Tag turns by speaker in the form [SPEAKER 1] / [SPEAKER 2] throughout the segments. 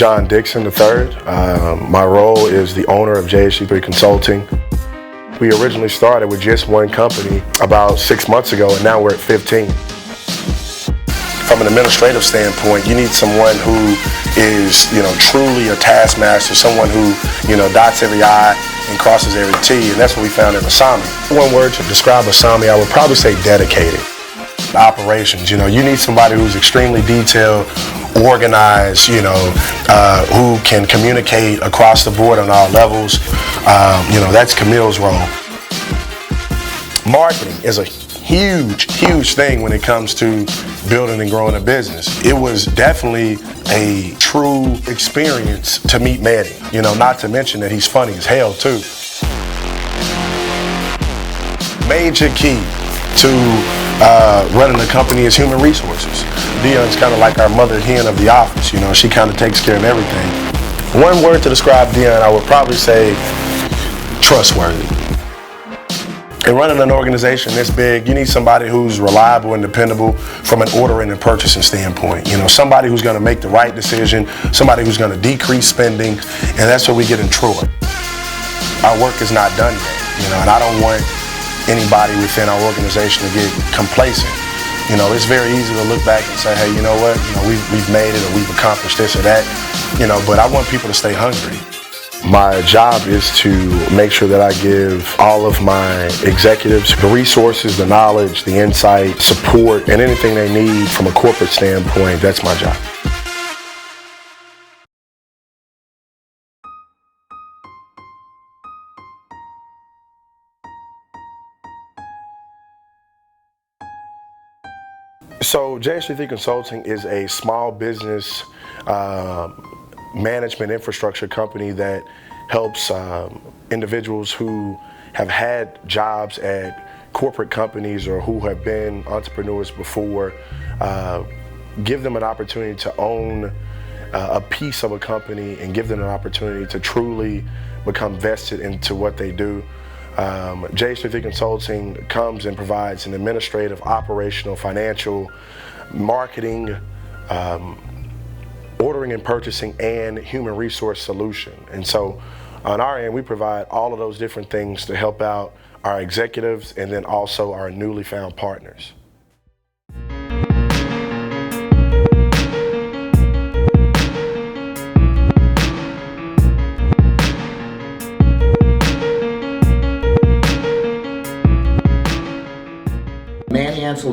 [SPEAKER 1] John Dixon III. My role is the owner of JHD3 Consulting. We originally started with just one company about 6 months ago, and now we're at 15. From an administrative standpoint, you need someone who is, truly a taskmaster, someone who, dots every I and crosses every T, and that's what we found in Asami. One word to describe Asami, I would probably say dedicated. Operations, you need somebody who's extremely detailed, organized, who can communicate across the board on all levels. That's Camille's role. Marketing is a huge thing when it comes to building and growing a business. It was definitely a true experience to meet Manny, not to mention that he's funny as hell too. Major key to running the company is human resources. Dion's kind of like our mother hen of the office, she kind of takes care of everything. One word to describe Dion, I would probably say trustworthy. And running an organization this big, you need somebody who's reliable and dependable from an ordering and purchasing standpoint. Somebody who's going to make the right decision, somebody who's going to decrease spending, and that's what we get in Trote. Our work is not done yet, and I don't want anybody within our organization to get complacent. It's very easy to look back and say, hey, you know what, we've made it or we've accomplished this or that, but I want people to stay hungry. My job is to make sure that I give all of my executives the resources, the knowledge, the insight, support, and anything they need from a corporate standpoint. That's my job. So JHD3 Consulting is a small business management infrastructure company that helps individuals who have had jobs at corporate companies or who have been entrepreneurs before, give them an opportunity to own a piece of a company and give them an opportunity to truly become vested into what they do. JHD3 Consulting comes and provides an administrative, operational, financial, marketing, ordering and purchasing, and human resource solution. And so on our end, we provide all of those different things to help out our executives and then also our newly found partners.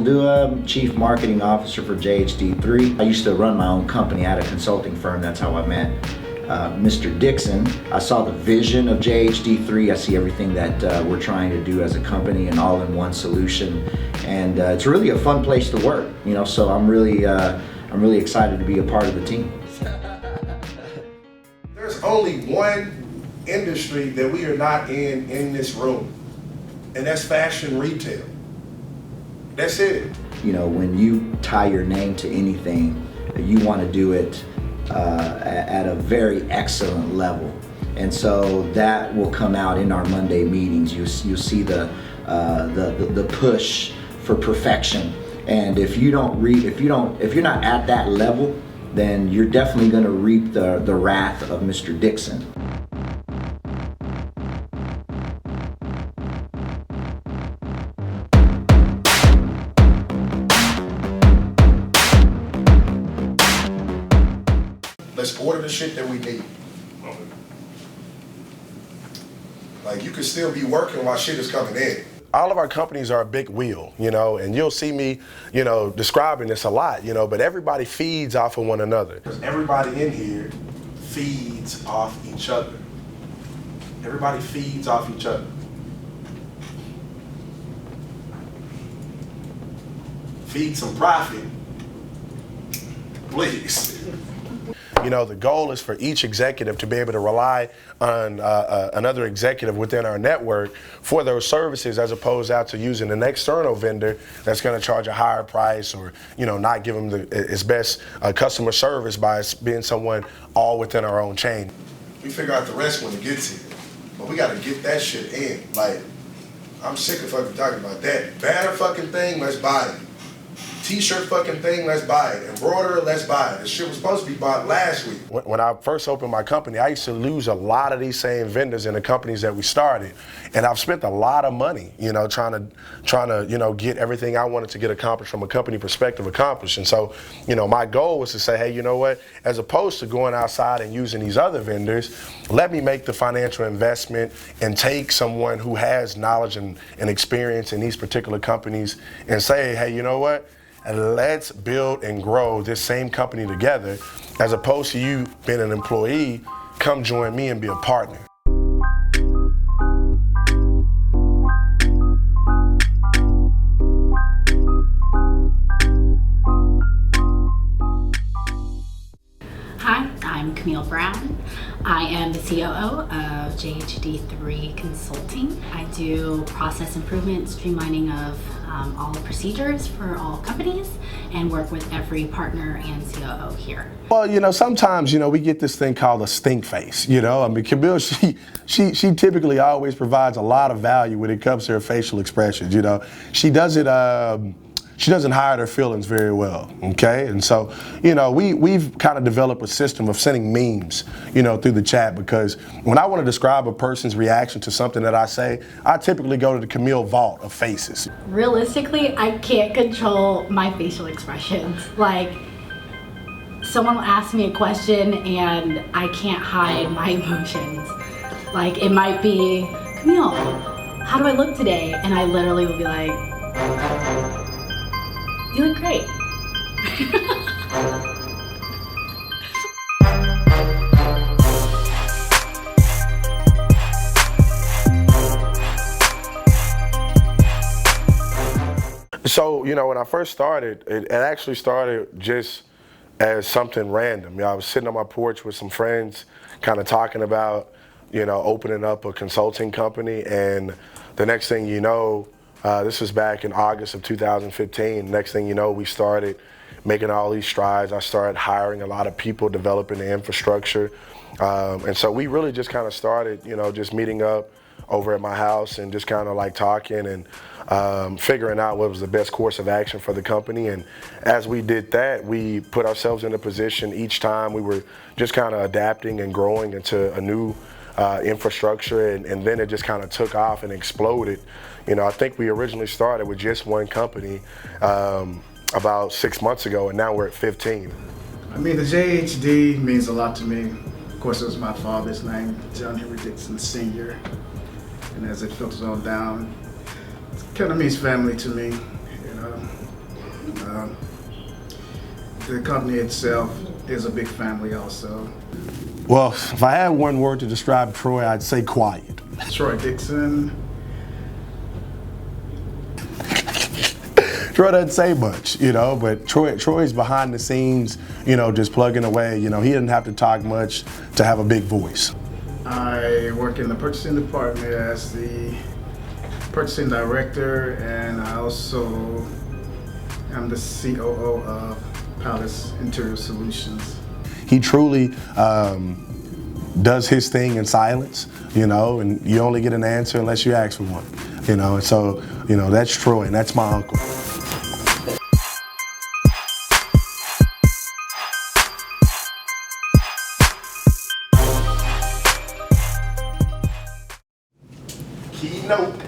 [SPEAKER 2] Dua, Chief Marketing Officer for JHD3. I used to run my own company at a consulting firm. That's how I met Mr. Dixon. I saw the vision of JHD3. I see everything that we're trying to do as a company, an all-in-one solution, and it's really a fun place to work. So I'm really excited to be a part of the team.
[SPEAKER 1] There's only one industry that we are not in this room, and that's fashion retail. That's it.
[SPEAKER 2] When you tie your name to anything, you want to do it at a very excellent level. And so that will come out in our Monday meetings. You'll see the push for perfection. And if you're not at that level, then you're definitely going to reap the wrath of Mr. Dixon.
[SPEAKER 1] Let's order the shit that we need. Like, you can still be working while shit is coming in. All of our companies are a big wheel, and you'll see me, describing this a lot, but everybody feeds off of one another. Because everybody in here feeds off each other. Everybody feeds off each other. Feed some profit, please. The goal is for each executive to be able to rely on another executive within our network for those services, as opposed out to using an external vendor that's going to charge a higher price or, not give them its best customer service by being someone all within our own chain. We figure out the rest when it gets here, but we got to get that shit in. Like, I'm sick of fucking talking about that. Banner fucking thing, let's buy it. T-shirt fucking thing, let's buy it. Embroiderer, let's buy it. This shit was supposed to be bought last week. When I first opened my company, I used to lose a lot of these same vendors in the companies that we started. And I've spent a lot of money, trying to, get everything I wanted to get accomplished from a company perspective accomplished. And so, my goal was to say, hey, you know what? As opposed to going outside and using these other vendors, let me make the financial investment and take someone who has knowledge and experience in these particular companies and say, hey, you know what? Let's build and grow this same company together, as opposed to you being an employee. Come join me and be a partner.
[SPEAKER 3] Hi, I'm Camille Brown. I am the COO of JHD3 Consulting. I do process improvement, streamlining of all the procedures for all companies, and work with every partner and COO here.
[SPEAKER 1] Well, sometimes, we get this thing called a stink face, Camille, she typically always provides a lot of value when it comes to her facial expressions, She doesn't hide her feelings very well, okay? And so, we've kind of developed a system of sending memes, through the chat, because when I want to describe a person's reaction to something that I say, I typically go to the Camille vault of faces.
[SPEAKER 3] Realistically, I can't control my facial expressions. Like, someone will ask me a question and I can't hide my emotions. Like, it might be, Camille, how do I look today? And I literally will be like, you look great.
[SPEAKER 1] So, when I first started, it actually started just as something random. I was sitting on my porch with some friends, kind of talking about, opening up a consulting company, and the next thing you know, this was back in August of 2015. Next thing you know, we started making all these strides. I started hiring a lot of people, developing the infrastructure. And so we really just kind of started, just meeting up over at my house and just kind of like talking and figuring out what was the best course of action for the company. And as we did that, we put ourselves in a position each time. We were just kind of adapting and growing into a new infrastructure, and then it just kind of took off and exploded. I think we originally started with just one company about 6 months ago, and now we're at 15.
[SPEAKER 4] I mean, the JHD means a lot to me. Of course, it was my father's name, John Henry Dixon Sr. And as it filters on down, it kind of means family to me. The company itself is a big family also.
[SPEAKER 1] Well, if I had one word to describe Troy, I'd say quiet.
[SPEAKER 4] Troy Dixon.
[SPEAKER 1] Troy doesn't say much, but Troy's behind the scenes, just plugging away. He didn't have to talk much to have a big voice.
[SPEAKER 4] I work in the purchasing department as the purchasing director, and I also am the COO of Palace Interior Solutions.
[SPEAKER 1] He truly does his thing in silence, and you only get an answer unless you ask for one, and so, that's Troy, and that's my uncle.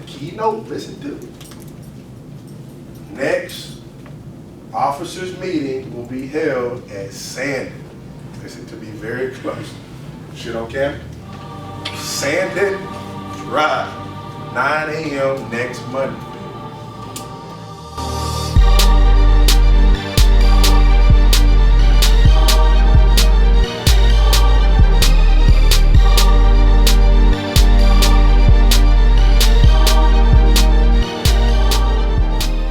[SPEAKER 1] Keynote, listen to it. Next officers meeting will be held at Sandon. Listen to me very close. Shit on camera? Sandon Drive, 9 a.m. next Monday.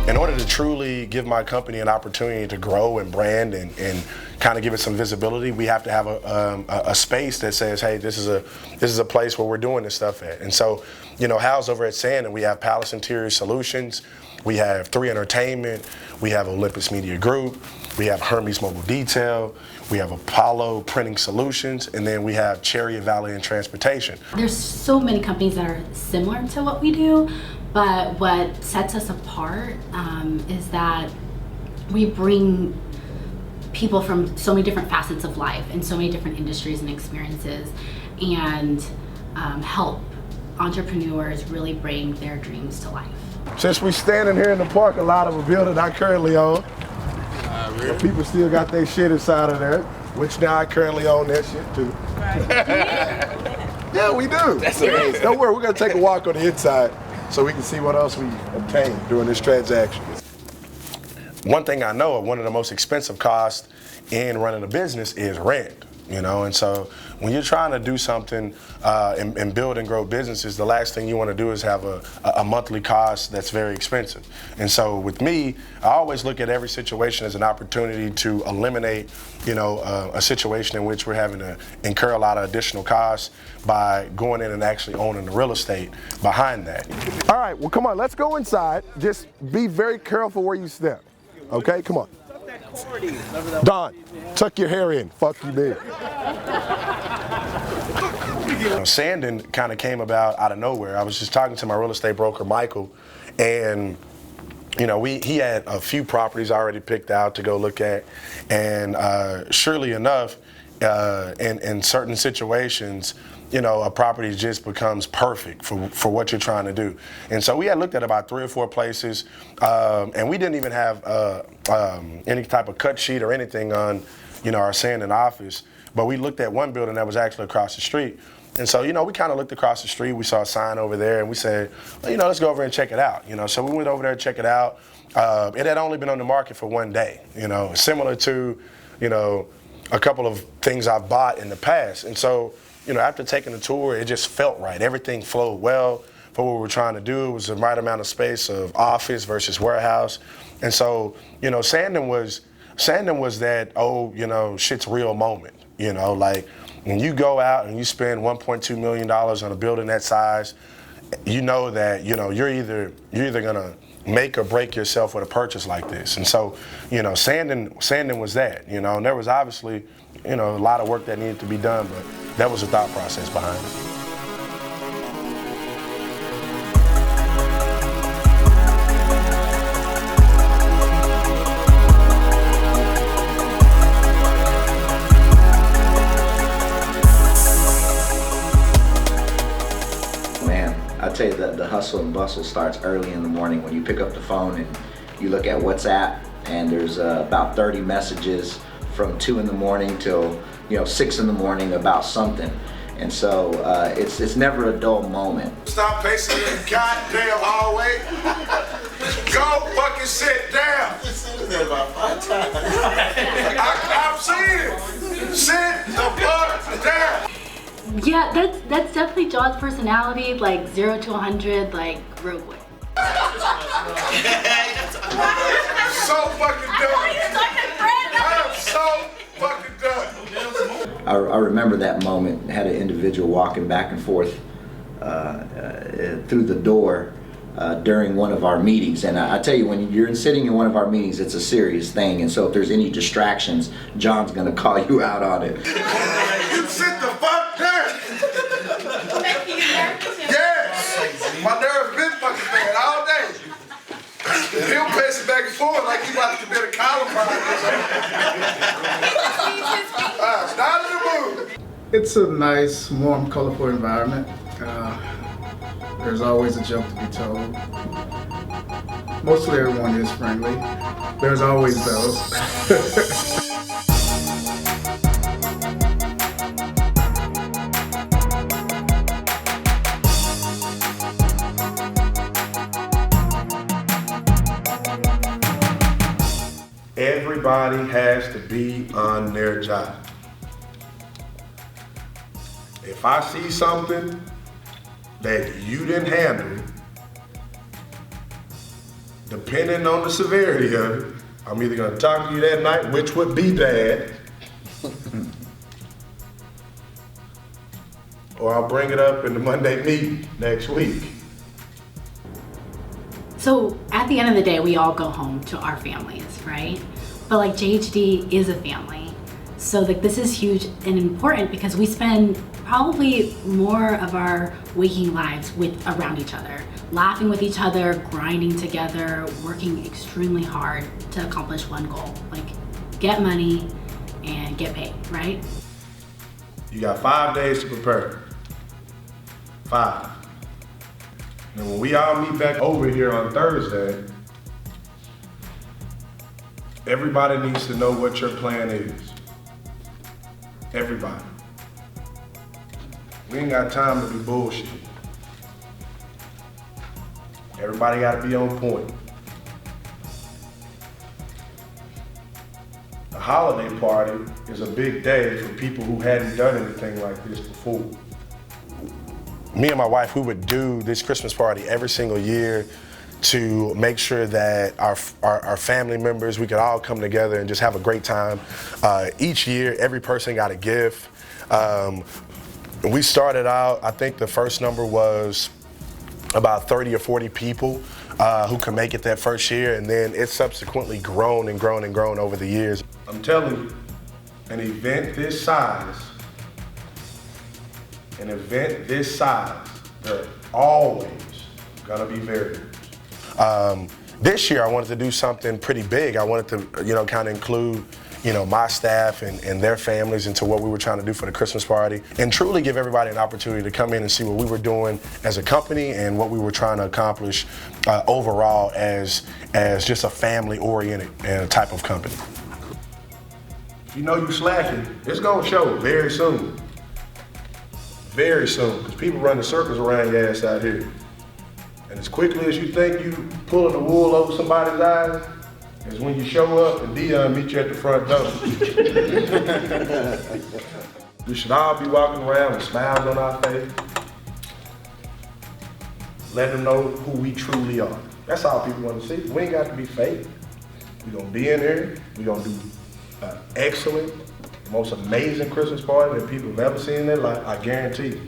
[SPEAKER 1] In order to truly give my company an opportunity to grow and brand and kind of give it some visibility, we have to have a space that says, hey, this is a place where we're doing this stuff at. And so, housed over at Sandon, we have Palace Interior Solutions, we have 3 Entertainment, we have Olympus Media Group, we have Hermes Mobile Detail, we have Apollo Printing Solutions, and then we have Chariot Valley and Transportation.
[SPEAKER 3] There's so many companies that are similar to what we do, but what sets us apart is that we bring people from so many different facets of life and so many different industries and experiences, and help entrepreneurs really bring their dreams to life.
[SPEAKER 1] Since we standing here in the parking lot of a building I currently own, the people still got their shit inside of there, which now I currently own that shit too. Yeah, we do.
[SPEAKER 5] That's amazing.
[SPEAKER 1] Don't worry, we're gonna take a walk on the inside so we can see what else we obtained during this transaction. One thing I know, one of the most expensive costs in running a business is rent. You know, and so when you're trying to do something and build and grow businesses, the last thing you want to do is have a monthly cost that's very expensive. And so with me, I always look at every situation as an opportunity to eliminate, you know, a situation in which we're having to incur a lot of additional costs by going in and actually owning the real estate behind that. All right, well, come on, let's go inside. Just be very careful where you step. Okay, come on. Don, tuck your hair in. Fuck you, man. Sanding kind of came about out of nowhere. I was just talking to my real estate broker, Michael, and you know, he had a few properties already picked out to go look at, and surely enough, in certain situations, you know, a property just becomes perfect for what you're trying to do. And so we had looked at about 3 or 4 places, and we didn't even have any type of cut sheet or anything on, you know, our sanding office. But we looked at one building that was actually across the street. And so, you know, we kind of looked across the street. We saw a sign over there, and we said, well, you know, let's go over and check it out. You know, so we went over there to check it out. It had only been on the market for 1 day. You know, similar to, you know, a couple of things I've bought in the past. And so, you know, after taking the tour, it just felt right. Everything flowed well for what we were trying to do. It was the right amount of space of office versus warehouse. And so, you know, sanding was that, oh, you know, shit's real moment. You know, like when you go out and you spend $1.2 million on a building that size, you know that, you know, you're either gonna make or break yourself with a purchase like this. And so, you know, sanding was that, you know, and there was obviously, you know, a lot of work that needed to be done, but that was the thought process behind it.
[SPEAKER 2] I'd say that the hustle and bustle starts early in the morning when you pick up the phone and you look at WhatsApp, and there's about 30 messages from 2 in the morning till 6 in the morning about something. And so it's never a dull moment.
[SPEAKER 1] Stop pacing in the goddamn hallway. Go fucking sit down.
[SPEAKER 5] You said that about 5 times.
[SPEAKER 1] I've seen it. Sit the fuck down.
[SPEAKER 3] Yeah, that's definitely John's personality, like 0 to 100, like real quick.
[SPEAKER 1] So fucking done. I am so fucking done.
[SPEAKER 2] I remember that moment. Had an individual walking back and forth through the door during one of our meetings, and I tell you, when you're sitting in one of our meetings, it's a serious thing. And so if there's any distractions, John's gonna call you out on it.
[SPEAKER 1] You sit the fuck down. Yes. My nerves been fucking bad all day. He'll pace it back and forth like he about to commit a columbine. It's not in the mood.
[SPEAKER 4] It's a nice, warm, colorful environment. There's always a joke to be told. Mostly everyone is friendly. There's always those.
[SPEAKER 1] Everybody has to be on their job. If I see something that you didn't handle, depending on the severity of it, I'm either gonna talk to you that night, which would be bad, or I'll bring it up in the Monday meeting next week.
[SPEAKER 3] So at the end of the day, we all go home to our families, right? But like JHD is a family. So like this is huge and important because we spend probably more of our waking lives around each other, laughing with each other, grinding together, working extremely hard to accomplish one goal, like get money and get paid, right?
[SPEAKER 1] You got 5 days to prepare. 5. And when we all meet back over here on Thursday, everybody needs to know what your plan is. Everybody. We ain't got time to be bullshit. Everybody gotta be on point. The holiday party is a big day for people who hadn't done anything like this before. Me and my wife, we would do this Christmas party every single year to make sure that our family members, we could all come together and just have a great time. Each year, every person got a gift. We started out, I think the first number was about 30 or 40 people who could make it that first year, and then it's subsequently grown and grown and grown over the years. I'm telling you, an event this size, they're always gonna be varied. This year I wanted to do something pretty big. I wanted to, kind of include, my staff and their families into what we were trying to do for the Christmas party, and truly give everybody an opportunity to come in and see what we were doing as a company and what we were trying to accomplish overall as just a family-oriented type of company. If you know you slacking, it's gonna show very soon. Very soon, because people run in circles around your ass out here. And as quickly as you think you pulling the wool over somebody's eyes, is when you show up and Dion meet you at the front door. We should all be walking around with smiles on our face. Let them know who we truly are. That's all people want to see. We ain't got to be fake. We're gonna be in here. We're gonna do an excellent, most amazing Christmas party that people have ever seen in their life, I guarantee you.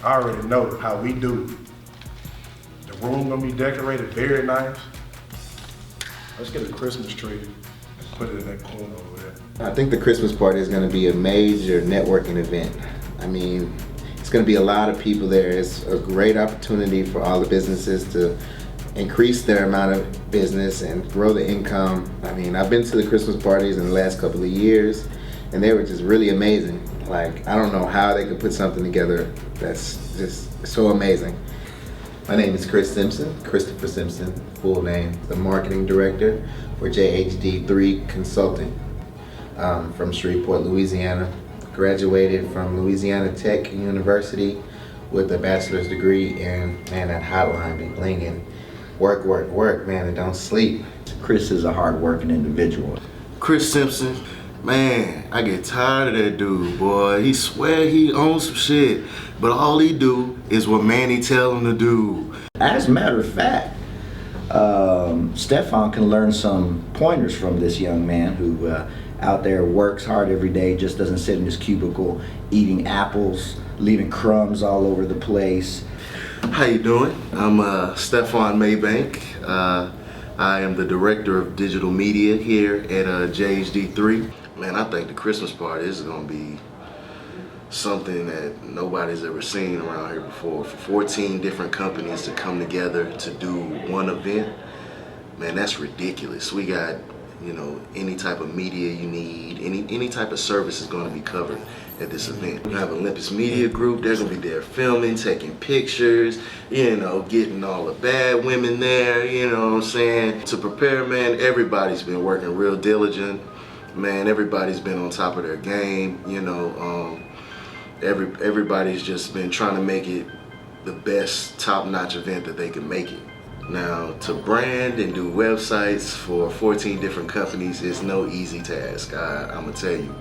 [SPEAKER 1] I already know how we do. The room gonna be decorated very nice. Let's get a Christmas tree and put it in that corner over there.
[SPEAKER 2] I think the Christmas party is going to be a major networking event. I mean, it's going to be a lot of people there. It's a great opportunity for all the businesses to increase their amount of business and grow the income. I mean, I've been to the Christmas parties in the last couple of years, and they were just really amazing. Like, I don't know how they could put something together that's just so amazing. My name is Christopher Simpson, full name, the marketing director for JHD3 Consulting from Shreveport, Louisiana. Graduated from Louisiana Tech University with a bachelor's degree in, man, that hotline be blinging. Work, work, work, man, and don't sleep. Chris is a hard-working individual.
[SPEAKER 5] Chris Simpson, man, I get tired of that dude, boy. He swear he owns some shit, but all he do is what Manny tell him to do.
[SPEAKER 2] As a matter of fact, Stefan can learn some pointers from this young man who out there works hard every day, just doesn't sit in his cubicle eating apples, leaving crumbs all over the place.
[SPEAKER 5] How you doing? I'm Stefan Maybank. I am the director of digital media here at JHD3. Man, I think the Christmas party is gonna be something that nobody's ever seen around here before. For 14 different companies to come together to do one event, man, that's ridiculous. We got, any type of media you need, any type of service is gonna be covered at this event. We have Olympus Media Group, they're gonna be there filming, taking pictures, getting all the bad women there, you know what I'm saying? To prepare, man, everybody's been working real diligent. Man, everybody's been on top of their game, everybody's just been trying to make it the best top-notch event that they can make it. Now, to brand and do websites for 14 different companies is no easy task, I'm gonna tell you.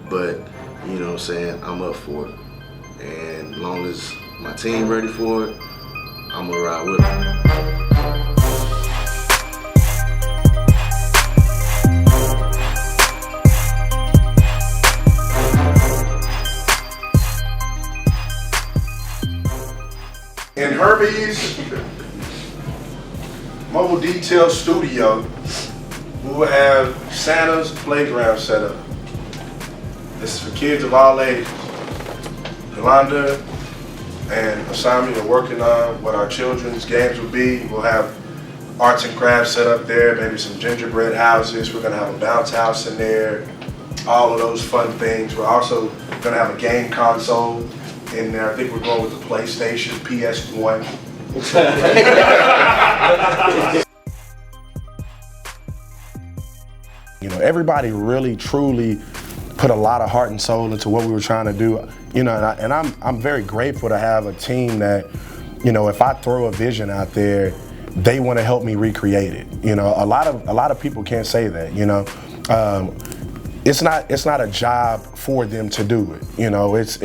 [SPEAKER 5] But, you know what I'm saying, I'm up for it. And as long as my team ready for it, I'm gonna ride with them.
[SPEAKER 1] In Herbie's mobile detail studio, we will have Santa's playground set up. This is for kids of all ages. Yolanda and Asami are working on what our children's games will be. We'll have arts and crafts set up there, maybe some gingerbread houses. We're gonna have a bounce house in there, all of those fun things. We're also gonna have a game console in there. I think we're going with the PlayStation, PS1. You know, everybody really, truly put a lot of heart and soul into what we were trying to do. You know, and I'm very grateful to have a team that, you know, if I throw a vision out there, they want to help me recreate it. You know, a lot of people can't say that. You know, it's not a job for them to do it. You know, it's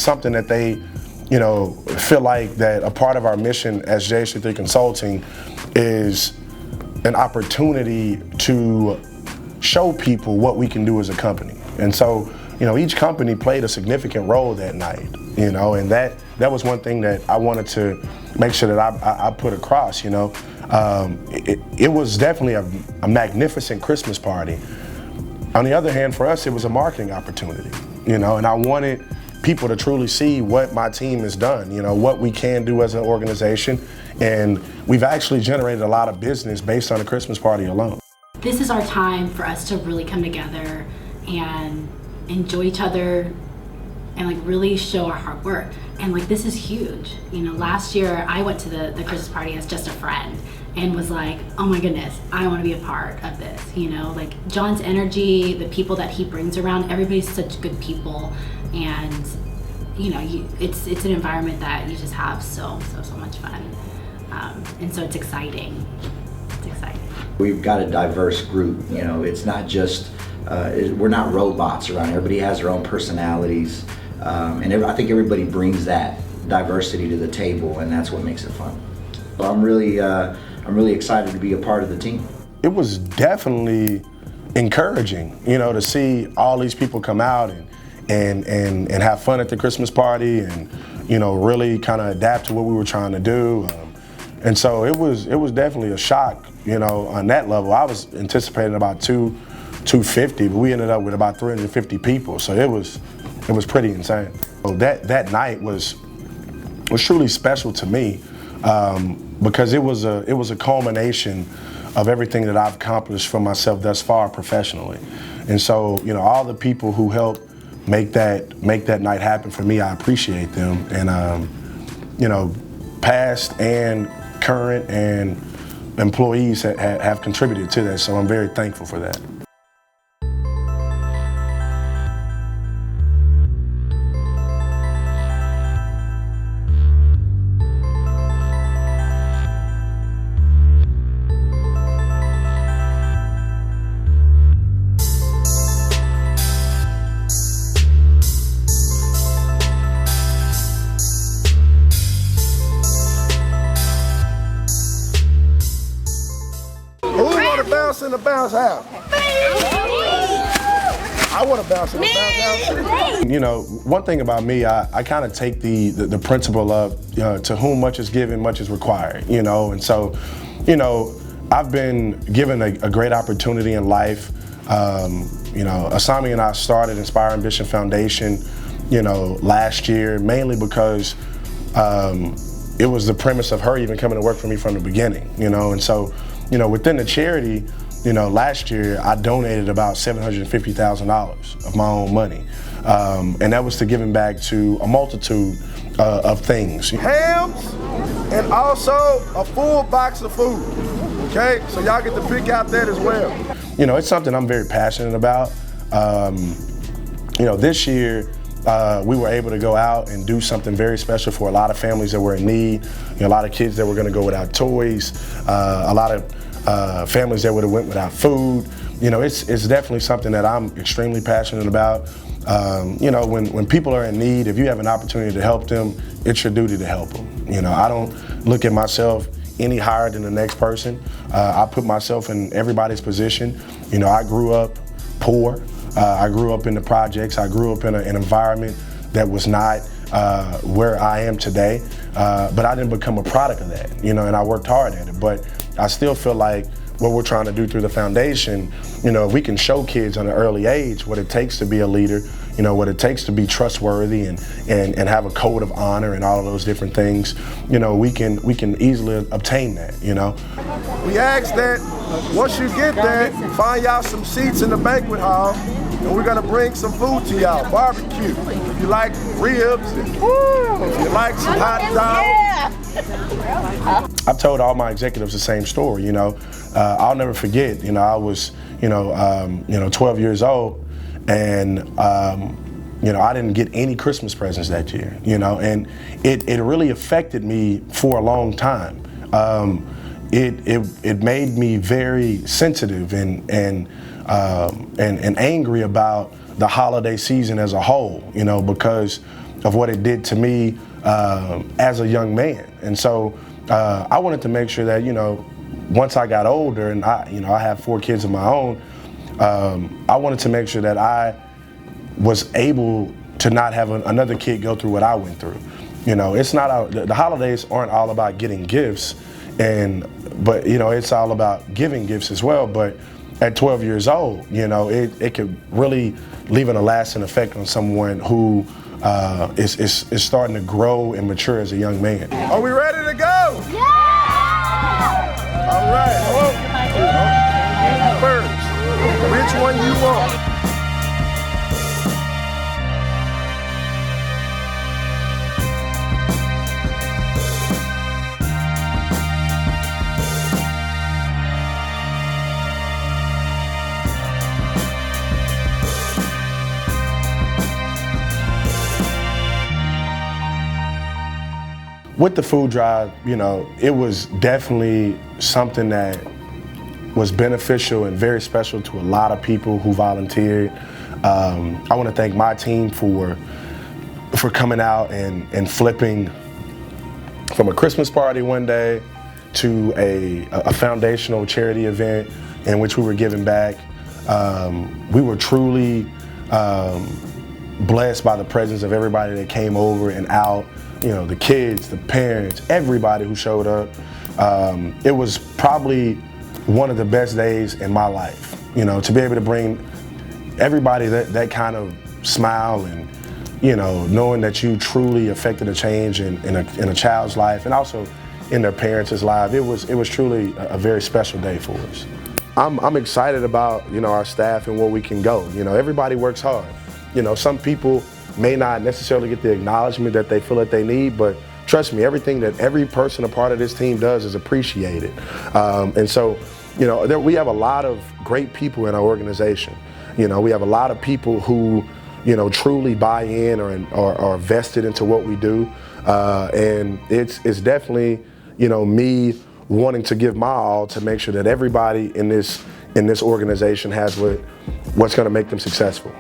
[SPEAKER 1] something that they, you know, feel like that a part of our mission as JHD3 Consulting is an opportunity to show people what we can do as a company. And so, you know, each company played a significant role that night, you know, and that was one thing that I wanted to make sure that I put across, you know. It was definitely a magnificent Christmas party. On the other hand, for us, it was a marketing opportunity, you know, and I wanted people to truly see what my team has done, you know, what we can do as an organization. And we've actually generated a lot of business based on the Christmas party alone.
[SPEAKER 3] This is our time for us to really come together and enjoy each other and like really show our hard work. And like, this is huge. You know, last year I went to the Christmas party as just a friend and was like, oh my goodness, I want to be a part of this. You know, like John's energy, the people that he brings around, everybody's such good people. And you know, it's an environment that you just have so much fun. And so it's exciting. It's exciting.
[SPEAKER 2] We've got a diverse group, you know, it's not just, we're not robots around. Everybody has their own personalities. And I think everybody brings that diversity to the table, and that's what makes it fun. So I'm really excited to be a part of the team.
[SPEAKER 1] It was definitely encouraging, you know, to see all these people come out and have fun at the Christmas party and, you know, really kind of adapt to what we were trying to do. And so it was definitely a shock, you know, on that level. I was anticipating about 250, but we ended up with about 350 people. So it was pretty insane. So that night was truly special to me because it was a culmination of everything that I've accomplished for myself thus far professionally. And so, you know, all the people who helped make that night happen for me, I appreciate them. And you know, past and current and employees have contributed to that, so I'm very thankful for that. In the bounce house. I want to bounce in the bounce house. You know, one thing about me, I kind of take the principle of, you know, to whom much is given, much is required, you know, and so, you know, I've been given a great opportunity in life. You know, Asami and I started Inspire Ambition Foundation, you know, last year, mainly because it was the premise of her even coming to work for me from the beginning, you know, and so, you know, within the charity, you know, last year I donated about $750,000 of my own money. And that was to giving back to a multitude of things. Hams and also a full box of food, okay? So y'all get to pick out that as well. You know, it's something I'm very passionate about. You know, this year, we were able to go out and do something very special for a lot of families that were in need. You know, a lot of kids that were gonna go without toys, a lot of families that would have went without food. You know, it's definitely something that I'm extremely passionate about. You know, when people are in need, if you have an opportunity to help them, it's your duty to help them. You know, I don't look at myself any higher than the next person. I put myself in everybody's position. You know, I grew up poor. I grew up in the projects. I grew up in an environment that was not where I am today, but I didn't become a product of that, you know, and I worked hard at it. But I still feel like what we're trying to do through the foundation, you know, if we can show kids at an early age what it takes to be a leader, you know, what it takes to be trustworthy and have a code of honor and all of those different things, you know, we can easily obtain that, you know.
[SPEAKER 6] We ask that once you get there, find y'all some seats in the banquet hall, and we're gonna bring some food to y'all, barbecue. If you like ribs, and if you like some hot dogs.
[SPEAKER 1] I've told all my executives the same story, you know. I'll never forget, you know, I was, 12 years old, and you know, I didn't get any Christmas presents that year, you know, and it really affected me for a long time. It made me very sensitive and angry about the holiday season as a whole, you know, because of what it did to me as a young man. And so I wanted to make sure that, you know, once I got older and I have 4 kids of my own, I wanted to make sure that I was able to not have another kid go through what I went through. You know, it's not the holidays aren't all about getting gifts, but you know, it's all about giving gifts as well. But at 12 years old, you know, it could really leave a lasting effect on someone who is starting to grow and mature as a young man.
[SPEAKER 6] Are we ready to go?
[SPEAKER 3] Yeah!
[SPEAKER 6] All right. First, which one you want?
[SPEAKER 1] With the food drive, you know, it was definitely something that was beneficial and very special to a lot of people who volunteered. I want to thank my team for coming out and flipping from a Christmas party one day to a foundational charity event in which we were giving back. We were truly blessed by the presence of everybody that came over and out. You know, the kids, the parents, everybody who showed up. It was probably one of the best days in my life. You know, to be able to bring everybody that kind of smile and, you know, knowing that you truly affected a change in a child's life and also in their parents' life. It was truly a very special day for us. I'm excited about, you know, our staff and where we can go. You know, everybody works hard. You know, some people may not necessarily get the acknowledgement that they feel that they need, but trust me, everything that every person a part of this team does is appreciated. And so, you know, we have a lot of great people in our organization. You know, we have a lot of people who, you know, truly buy in or are vested into what we do. And it's definitely, you know, me wanting to give my all to make sure that everybody in this organization has what's going to make them successful.